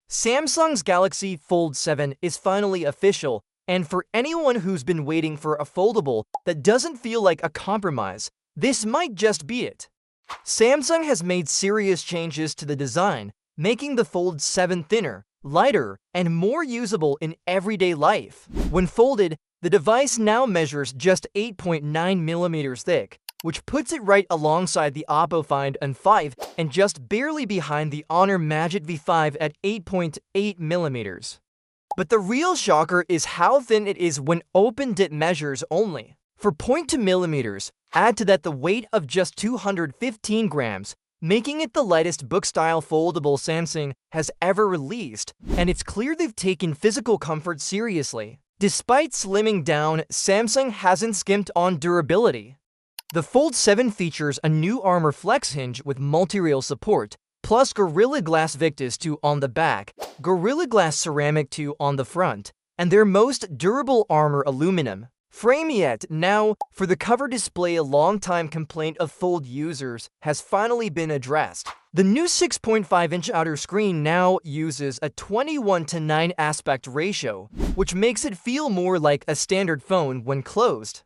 Samsung's Galaxy Fold 7 is finally official, and for anyone who's been waiting for a foldable that doesn't feel like a compromise, this might just be it. Samsung has made serious changes to the design, making the Fold 7 thinner, lighter, and more usable in everyday life. When folded, the device now measures just 8.9 millimeters thick, which puts it right alongside the Oppo Find N5 and just barely behind the Honor Magic V5 at 8.8 millimeters. But the real shocker is how thin it is when open-dip measures only. For 0.2 millimeters, add to that the weight of just 215 grams, making it the lightest book-style foldable Samsung has ever released, and it's clear they've taken physical comfort seriously. Despite slimming down, Samsung hasn't skimped on durability. The Fold 7 features a new armor flex hinge with multi-rail support, plus Gorilla Glass Victus 2 on the back, Gorilla Glass Ceramic 2 on the front, and their most durable armor aluminum frame yet. Now, for the cover display, a long-time complaint of Fold users has finally been addressed. The new 6.5-inch outer screen now uses a 21:9 aspect ratio, which makes it feel more like a standard phone when closed.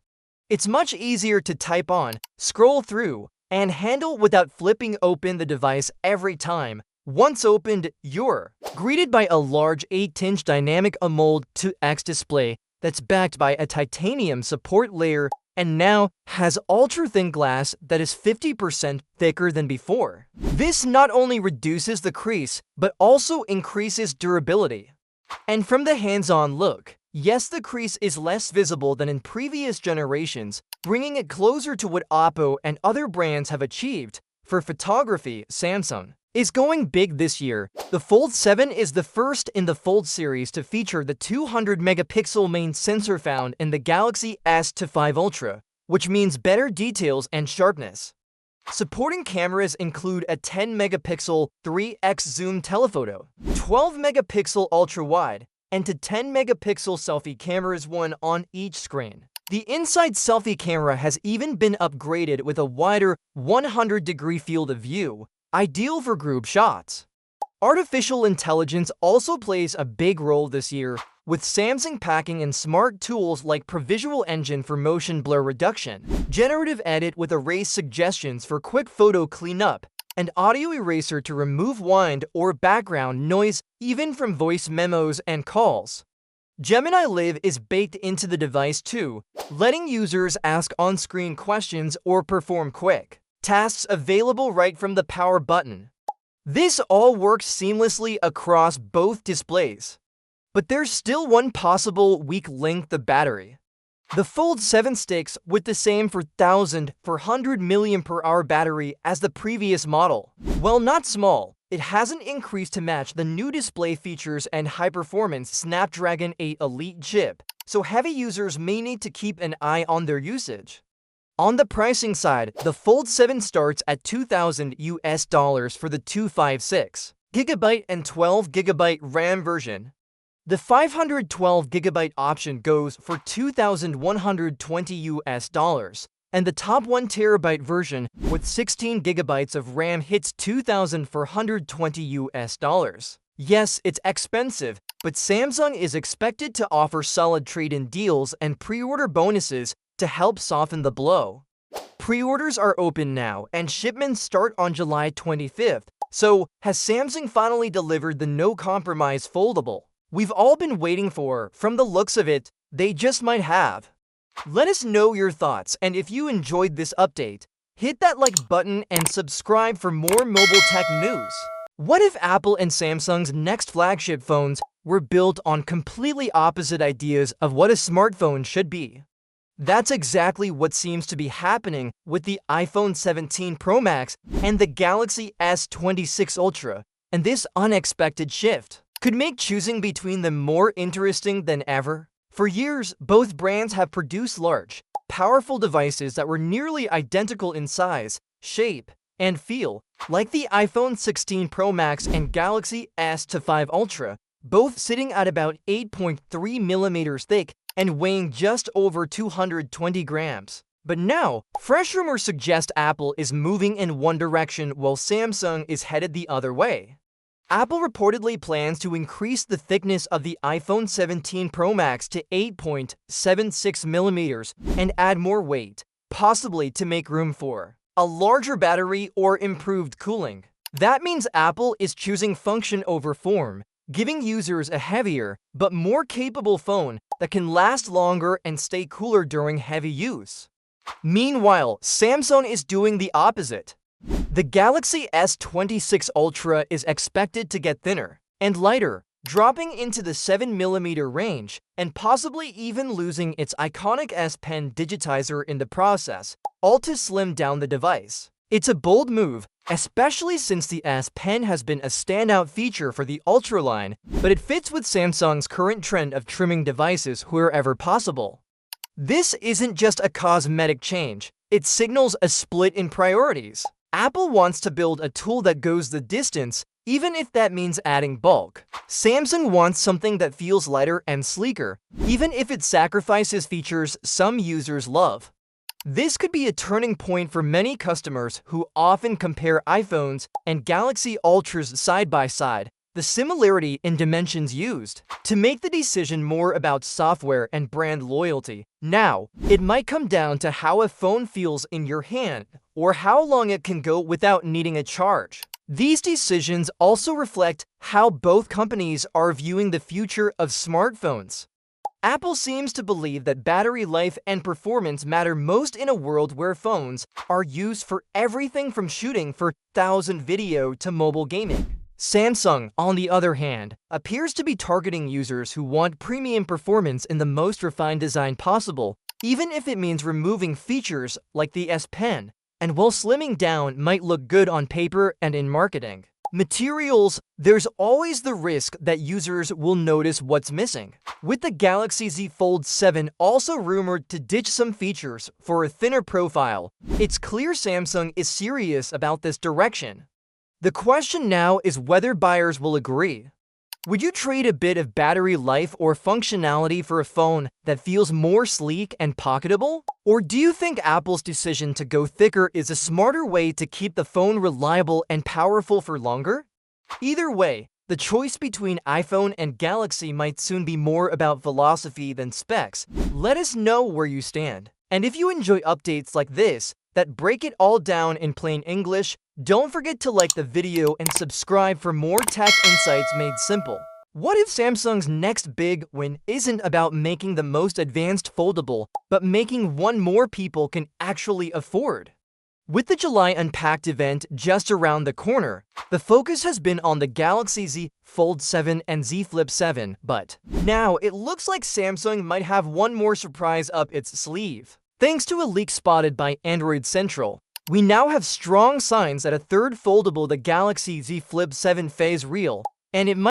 It's much easier to type on, scroll through, and handle without flipping open the device every time. Once opened, you're greeted by a large 8-inch dynamic AMOLED 2X display that's backed by a titanium support layer and now has ultra-thin glass that is 50% thicker than before. This not only reduces the crease, but also increases durability. And from the hands-on look, yes, the crease is less visible than in previous generations, bringing it closer to what Oppo and other brands have achieved. For photography, Samsung is going big this year. The Fold 7 is the first in the Fold series to feature the 200-megapixel main sensor found in the Galaxy S5 Ultra, which means better details and sharpness. Supporting cameras include a 10-megapixel 3x zoom telephoto, 12-megapixel ultra-wide, and to 10-megapixel selfie cameras, one on each screen. The inside selfie camera has even been upgraded with a wider 100-degree field of view, ideal for group shots. Artificial intelligence also plays a big role this year, with Samsung packing in smart tools like Provisual Engine for motion blur reduction, Generative Edit with erase suggestions for quick photo cleanup, and Audio Eraser to remove wind or background noise even from voice memos and calls. Gemini Live is baked into the device too, letting users ask on-screen questions or perform quick tasks available right from the power button. This all works seamlessly across both displays. But there's still one possible weak link: the battery. The Fold 7 sticks with the same 4,400 mAh battery as the previous model. While not small, it hasn't increased to match the new display features and high-performance Snapdragon 8 Elite chip, so heavy users may need to keep an eye on their usage. On the pricing side, the Fold 7 starts at $2,000 for the 256GB and 12GB RAM version. The 512GB option goes for $2,120, and the top 1TB version with 16GB of RAM hits $2,420. Yes, it's expensive, but Samsung is expected to offer solid trade-in deals and pre-order bonuses to help soften the blow. Pre-orders are open now, and shipments start on July 25th. So, has Samsung finally delivered the no-compromise foldable we've all been waiting for? From the looks of it, they just might have. Let us know your thoughts, and if you enjoyed this update, hit that like button and subscribe for more mobile tech news. What if Apple and Samsung's next flagship phones were built on completely opposite ideas of what a smartphone should be? That's exactly what seems to be happening with the iPhone 17 Pro Max and the Galaxy S26 Ultra, and this unexpected shift could make choosing between them more interesting than ever. For years, both brands have produced large, powerful devices that were nearly identical in size, shape, and feel, like the iPhone 16 Pro Max and Galaxy S5 Ultra, both sitting at about 8.3 millimeters thick and weighing just over 220 grams. But now, fresh rumors suggest Apple is moving in one direction while Samsung is headed the other way. Apple reportedly plans to increase the thickness of the iPhone 17 Pro Max to 8.76 millimeters and add more weight, possibly to make room for a larger battery or improved cooling. That means Apple is choosing function over form, giving users a heavier but more capable phone that can last longer and stay cooler during heavy use. Meanwhile, Samsung is doing the opposite. The Galaxy S26 Ultra is expected to get thinner and lighter, dropping into the 7mm range and possibly even losing its iconic S Pen digitizer in the process, all to slim down the device. It's a bold move, especially since the S Pen has been a standout feature for the Ultra line, but it fits with Samsung's current trend of trimming devices wherever possible. This isn't just a cosmetic change, it signals a split in priorities. Apple wants to build a tool that goes the distance, even if that means adding bulk. Samsung wants something that feels lighter and sleeker, even if it sacrifices features some users love. This could be a turning point for many customers who often compare iPhones and Galaxy Ultras side by side, the similarity in dimensions used, to make the decision more about software and brand loyalty. Now, it might come down to how a phone feels in your hand, or how long it can go without needing a charge. These decisions also reflect how both companies are viewing the future of smartphones. Apple seems to believe that battery life and performance matter most in a world where phones are used for everything from shooting for 1000 video to mobile gaming. Samsung, on the other hand, appears to be targeting users who want premium performance in the most refined design possible, even if it means removing features like the S Pen, and while slimming down might look good on paper and in marketing materials, there's always the risk that users will notice what's missing. With the Galaxy Z Fold 7 also rumored to ditch some features for a thinner profile, it's clear Samsung is serious about this direction. The question now is whether buyers will agree. Would you trade a bit of battery life or functionality for a phone that feels more sleek and pocketable? Or do you think Apple's decision to go thicker is a smarter way to keep the phone reliable and powerful for longer? Either way, the choice between iPhone and Galaxy might soon be more about philosophy than specs. Let us know where you stand. And if you enjoy updates like this that break it all down in plain English, don't forget to like the video and subscribe for more tech insights made simple. What if Samsung's next big win isn't about making the most advanced foldable, but making one more people can actually afford? With the July Unpacked event just around the corner, the focus has been on the Galaxy Z Fold 7 and Z Flip 7, but now it looks like Samsung might have one more surprise up its sleeve. Thanks to a leak spotted by Android Central, we now have strong signs that a third foldable, the Galaxy Z Flip 7 phase real, and it might